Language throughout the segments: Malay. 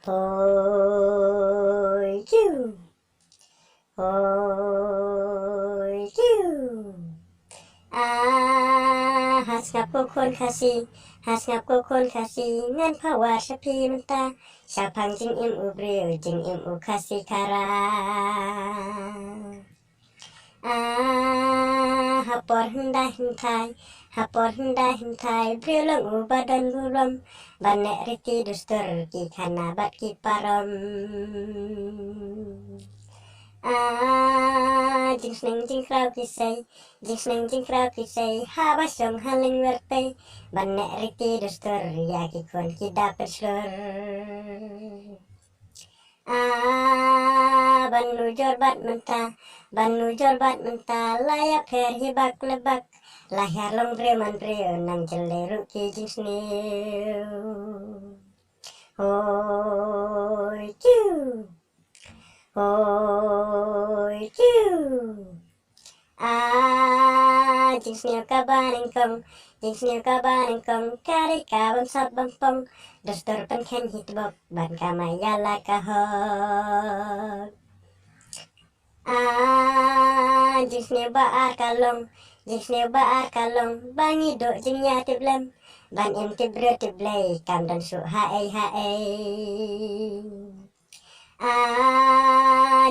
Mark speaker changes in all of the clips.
Speaker 1: Hoi Ju, Hoi Ju. Has ngapคนkasih, has ngapคนkasih, ngan pawar sapi mentah, syapang jing im ubril, jing im u kasih kara. Hapor hendah hentai, hapor hendah hentai, brilong u badan buram, banek riti dustur ki kana bat ki param. Jing sneng jing krau kisai, jing sneng jing krau kisai, habasong haling wertei, banek riti dustur ya ki kon ki dapat slur. Banu jorbat mentah, banu jorbat mentah, layak her hibak lebak, lahir long breman breo nang jeleru ki jing snew. Hoi Ju, Hoi Ju. Jing snew kabaning kong, jing snew kabaning kong, kari kabam sab bampong, dustur pen ken hitbok, ban kamayala kahok. Jing snew baar kalong, jing snew baar kalong, bangi do jing nya tiblem, ban im tibro tiblei, kam dan su hae hae.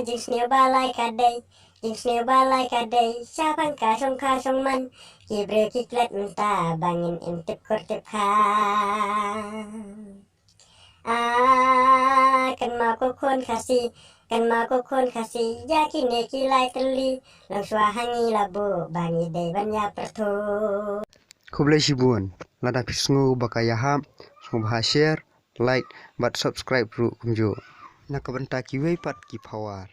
Speaker 1: Jing snew balai kadai, jing snew balai kadai, syapang kasong man, kibre kiklet mentah, bangin im tip kur tip kha. Kan mau kon kasih, kan mau kon kasih, yakin kilai teli, lang swahangi labu, bangi dei banya pertu.
Speaker 2: Kublai Shibuan, lada pisngu bakayaham, semua share, like, but subscribe ru kumjo. Nak benta kiwei pat ki pawar.